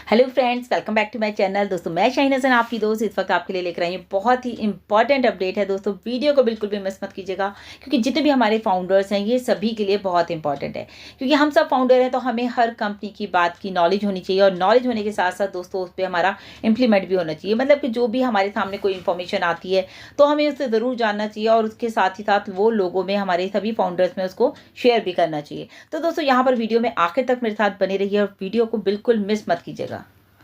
Hello friends, welcome back to my channel. दोस्तों मैं शाहीन हसन आपकी दोस्त इस वक्त आपके लिए लेकर आई हूँ बहुत ही इंपॉर्टेंट अपडेट है। दोस्तों वीडियो को बिल्कुल भी मिस मत कीजिएगा, क्योंकि जितने भी हमारे फाउंडर्स हैं ये सभी के लिए बहुत इंपॉर्टेंट है। क्योंकि हम सब फाउंडर हैं तो हमें हर कंपनी की बात की नॉलेज होनी चाहिए, और नॉलेज होने के साथ साथ दोस्तों उस पर हमारा इम्प्लीमेंट भी होना चाहिए। मतलब कि जो भी हमारे सामने कोई इन्फॉर्मेशन आती है तो हमें उससे ज़रूर जानना चाहिए, और उसके साथ ही साथ वो लोगों में, हमारे सभी फाउंडर्स में उसको शेयर भी करना चाहिए। तो दोस्तों यहाँ पर वीडियो में आखिर तक मेरे साथ बने रहिए और वीडियो को बिल्कुल मिस मत कीजिएगा।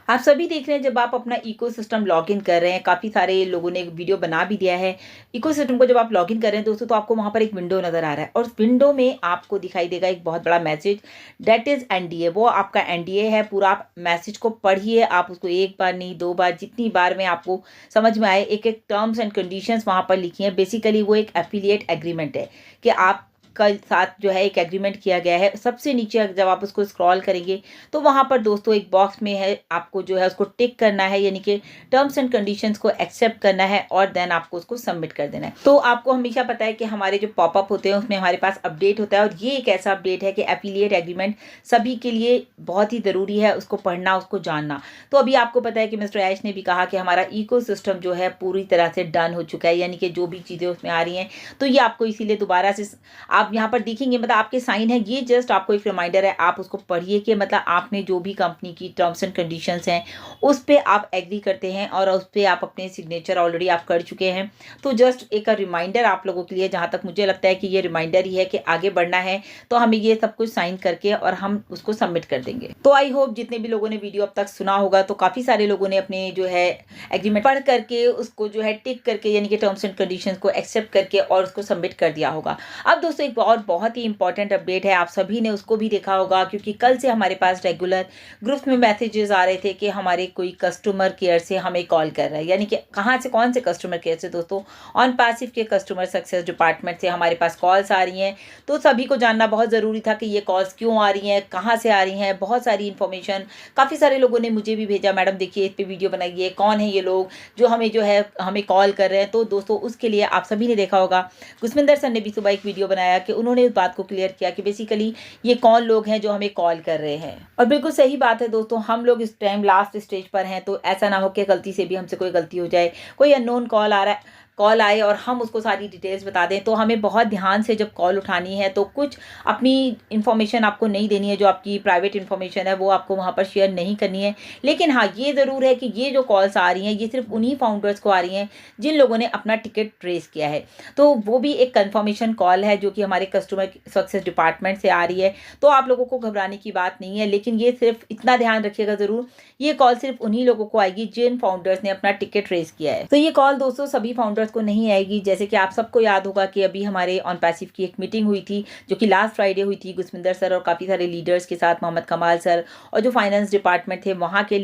आप सभी देख रहे हैं जब आप अपना इकोसिस्टम लॉगिन कर रहे हैं, काफ़ी सारे लोगों ने एक वीडियो बना भी दिया है। इकोसिस्टम को जब आप लॉगिन कर रहे हैं दोस्तों, तो आपको वहाँ पर एक विंडो नज़र आ रहा है, और उस विंडो में आपको दिखाई देगा एक बहुत बड़ा मैसेज, दैट इज़ एनडीए। वो आपका एनडीए है पूरा। आप मैसेज को पढ़िए, आप उसको एक बार नहीं, दो बार, जितनी बार में आपको समझ में आए। एक एक टर्म्स एंड कंडीशंस वहाँ पर लिखी हैं। बेसिकली वो एक एफिलिएट एग्रीमेंट है कि आप का साथ जो है एक एग्रीमेंट किया गया है। सबसे नीचे जब आप उसको स्क्रॉल करेंगे तो वहाँ पर दोस्तों एक बॉक्स में है, आपको जो है उसको टिक करना है, यानी कि टर्म्स एंड कंडीशंस को एक्सेप्ट करना है, और देन आपको उसको सबमिट कर देना है। तो आपको हमेशा पता है कि हमारे जो पॉपअप होते हैं उसमें हमारे पास अपडेट होता है, और ये एक ऐसा अपडेट है कि एफिलिएट एग्रीमेंट सभी के लिए बहुत ही ज़रूरी है उसको पढ़ना, उसको जानना। तो अभी आपको पता है कि मिस्टर ऐश ने भी कहा कि हमारा इकोसिस्टम जो है पूरी तरह से डन हो चुका है, यानी कि जो भी चीज़ें उसमें आ रही हैं तो ये आपको इसीलिए दोबारा से आप यहाँ पर देखेंगे, मतलब आपके साइन है, ये जस्ट आपको एक रिमाइंडर है। आप उसको पढ़िए कि मतलब आपने जो भी कंपनी की टर्म्स एंड कंडीशंस हैं उस पे आप एग्री करते हैं, और उस पे आप अपने सिग्नेचर ऑलरेडी आप कर चुके हैं। तो जस्ट एक रिमाइंडर आप लोगों के लिए, जहाँ तक मुझे लगता है कि ये रिमाइंडर ही है कि आगे बढ़ना है, तो हमें ये सब कुछ साइन करके और हम उसको सबमिट कर देंगे। तो आई होप जितने भी लोगों ने वीडियो अब तक सुना होगा, तो काफ़ी सारे लोगों ने अपने जो है एग्रीमेंट पढ़ करके उसको जो है टिक करके, यानी कि टर्म्स एंड कंडीशंस को एक्सेप्ट करके और उसको सबमिट कर दिया होगा। अब दोस्तों एक और बहुत ही इंपॉर्टेंट अपडेट है, आप सभी ने उसको भी देखा होगा, क्योंकि कल से हमारे पास रेगुलर ग्रुप्स में मैसेजेस आ रहे थे कि हमारे कोई कस्टमर केयर से हमें कॉल कर रहा है। यानी कि कहाँ से, कौन से कस्टमर केयर से दोस्तों? ऑन पैसिव के कस्टमर सक्सेस डिपार्टमेंट से हमारे पास कॉल्स आ रही हैं। तो सभी को जानना बहुत ज़रूरी था कि ये कॉल्स क्यों आ रही हैं, कहाँ से आ रही हैं। बहुत सारी इन्फॉर्मेशन काफ़ी सारे लोगों ने मुझे भी भेजा, मैडम देखिए इस पर वीडियो बनाइए, कौन है ये लोग जो हमें कॉल कर रहे हैं। तो दोस्तों उसके लिए आप सभी ने देखा होगा, गुस्मिंदर सर ने भी सुबह एक वीडियो बनाया कि उन्होंने इस बात को क्लियर किया कि बेसिकली ये कौन लोग हैं जो हमें कॉल कर रहे हैं। और बिल्कुल सही बात है दोस्तों, हम लोग इस टाइम लास्ट स्टेज पर हैं, तो ऐसा ना हो कि गलती से भी हमसे कोई गलती हो जाए, कोई अननोन कॉल आए और हम उसको सारी डिटेल्स बता दें। तो हमें बहुत ध्यान से जब कॉल उठानी है, तो कुछ अपनी इन्फॉर्मेशन आपको नहीं देनी है, जो आपकी प्राइवेट इन्फॉर्मेशन है वो आपको वहाँ पर शेयर नहीं करनी है। लेकिन हाँ, ये ज़रूर है कि ये जो कॉल्स आ रही हैं ये सिर्फ उन्हीं फाउंडर्स को आ रही हैं जिन लोगों ने अपना टिकट ट्रेस किया है। तो वो भी एक कन्फर्मेशन कॉल है जो कि हमारे कस्टमर सक्सेस डिपार्टमेंट से आ रही है। तो आप लोगों को घबराने की बात नहीं है, लेकिन ये सिर्फ इतना ध्यान रखिएगा ज़रूर, ये कॉल सिर्फ उन्हीं लोगों को आएगी जिन फाउंडर्स ने अपना टिकट रेस किया है। तो ये कॉल दोस्तों सभी फाउंडर्स को नहीं आएगी। जैसे कि आप सबको याद होगा कि अभी हमारे ऑन पैसिव की एक मीटिंग हुई थी, जो कि लास्ट फ्राइडे हुई थी, गुस्मिंदर सर और काफ़ी सारे लीडर्स के साथ, मोहम्मद कमाल सर और जो फाइनेंस डिपार्टमेंट थे वहाँ के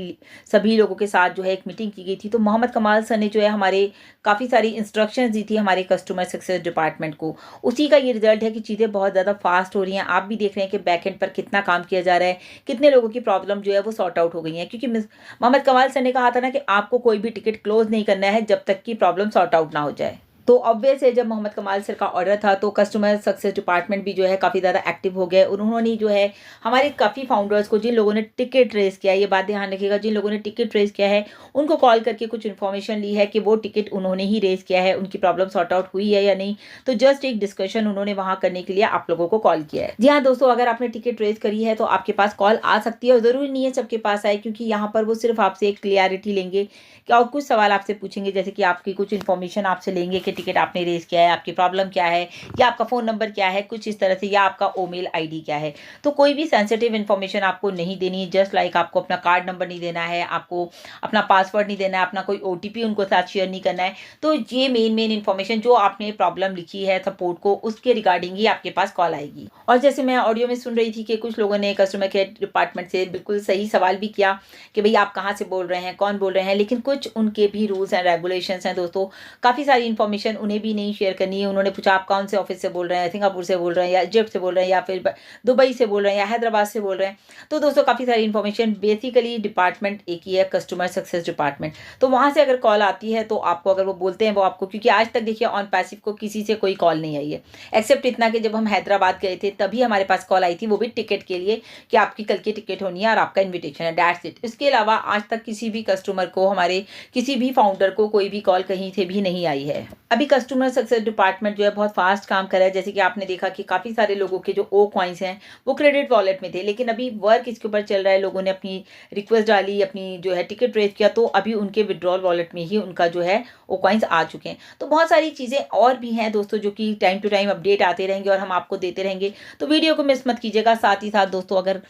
सभी लोगों के साथ जो है एक मीटिंग की गई थी। तो मोहम्मद कमाल सर ने जो है हमारे काफ़ी सारी इंस्ट्रक्शंस दी थी हमारे कस्टमर सक्सेस डिपार्टमेंट को। उसी का ये रिजल्ट है कि चीज़ें बहुत ज़्यादा फास्ट हो रही हैं। आप भी देख रहे हैं कि बैक एंड पर कितना काम किया जा रहा है, कितने लोगों की प्रॉब्लम जो है वो सॉर्ट आउट हो गई है। क्योंकि मोहम्मद कमाल सर ने कहा था ना कि आपको कोई भी टिकट क्लोज नहीं करना है जब तक कि प्रॉब्लम सॉर्ट आउट ना हो जाए। तो ऑब्वियस है, जब मोहम्मद कमाल सर का ऑर्डर था तो कस्टमर सक्सेस डिपार्टमेंट भी जो है काफ़ी ज़्यादा एक्टिव हो गए। उन्होंने जो है हमारे काफ़ी फाउंडर्स को, जिन लोगों ने टिकट रेस किया है, ये बात ध्यान रखिएगा, जिन लोगों ने टिकट रेस किया है उनको कॉल करके कुछ इन्फॉर्मेशन ली है कि वो टिकट उन्होंने ही रेस किया है, उनकी प्रॉब्लम सॉर्ट आउट हुई है या नहीं। तो जस्ट एक डिस्कशन उन्होंने वहाँ करने के लिए आप लोगों को कॉल किया है। जी हाँ दोस्तों, अगर आपने टिकट रेस करी है तो आपके पास कॉल आ सकती है, और ज़रूरी नहीं है सबके पास आए, क्योंकि यहाँ पर वो सिर्फ आपसे एक क्लियरिटी लेंगे और कुछ सवाल आपसे पूछेंगे, जैसे कि आपकी कुछ इन्फॉर्मेशन आपसे लेंगे कि टिकट आपने रेस क्या है, आपकी प्रॉब्लम क्या है, या आपका फ़ोन नंबर क्या है, कुछ इस तरह से, या आपका ईमेल आईडी क्या है। तो कोई भी सेंसिटिव इन्फॉर्मेशन आपको नहीं देनी, जस्ट लाइक आपको अपना कार्ड नंबर नहीं देना है, आपको अपना पासवर्ड नहीं देना है, अपना कोई ओटीपी उनको साथ शेयर नहीं करना है। तो ये मेन इन्फॉर्मेशन जो आपने प्रॉब्लम लिखी है सपोर्ट को, उसके रिगार्डिंग ही आपके पास कॉल आएगी। और जैसे मैं ऑडियो में सुन रही थी कि कुछ लोगों ने कस्टमर केयर डिपार्टमेंट से बिल्कुल सही सवाल भी किया कि भाई आप कहाँ से बोल रहे हैं, कौन बोल रहे हैं, लेकिन कुछ उनके भी रूल्स एंड रेगुलेशंस हैं दोस्तों। काफ़ी सारी इन्फॉर्मेशन इन्फॉर्मेशन उन्हें भी नहीं शेयर करनी है। उन्होंने पूछा आप कौन से ऑफिस से बोल रहे हैं, सिंगापुर से बोल रहे हैं या इजिप्ट से बोल रहे हैं या फिर दुबई से बोल रहे हैं या हैदराबाद से बोल रहे हैं। तो दोस्तों काफ़ी सारी इन्फॉर्मेशन, बेसिकली डिपार्टमेंट एक ही है, कस्टमर सक्सेस डिपार्टमेंट। तो वहाँ से अगर कॉल आती है तो आपको, अगर वो बोलते हैं वो आपको, क्योंकि आज तक देखिए ऑन पैसिव को किसी से कोई कॉल नहीं आई है, एक्सेप्ट इतना कि जब हम हैदराबाद गए थे तभी हमारे पास कॉल आई थी, वो भी टिकट के लिए कि आपकी कल की टिकट होनी है और आपका इन्विटेशन है, दैट्स इट। इसके अलावा आज तक किसी भी कस्टमर को, हमारे किसी भी फाउंडर को कोई भी कॉल कहीं से भी नहीं आई है। अभी कस्टमर सक्सेस डिपार्टमेंट जो है बहुत फास्ट काम कर रहा है। जैसे कि आपने देखा कि काफ़ी सारे लोगों के जो ओ कॉइन्स हैं वो क्रेडिट वॉलेट में थे, लेकिन अभी वर्क इसके ऊपर चल रहा है। लोगों ने अपनी रिक्वेस्ट डाली, अपनी जो है टिकट रेज किया, तो अभी उनके विड्रॉल वॉलेट में ही उनका जो है ओ कॉइन्स आ चुके हैं। तो बहुत सारी चीज़ें और भी हैं दोस्तों जो कि टाइम टू टाइम अपडेट आते रहेंगे और हम आपको देते रहेंगे। तो वीडियो को मिस मत कीजिएगा। साथ ही साथ दोस्तों, अगर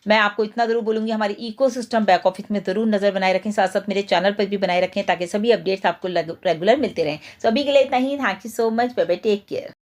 मैं आपको इतना ज़रूर बोलूँगी, हमारे इकोसिस्टम बैक ऑफिस में ज़रूर नज़र बनाए रखें, साथ साथ मेरे चैनल पर भी बनाए रखें, ताकि सभी अपडेट्स आपको रेगुलर मिलते रहें। सो अभी के लिए इतना ही। Thank you so much. Bye bye, take care.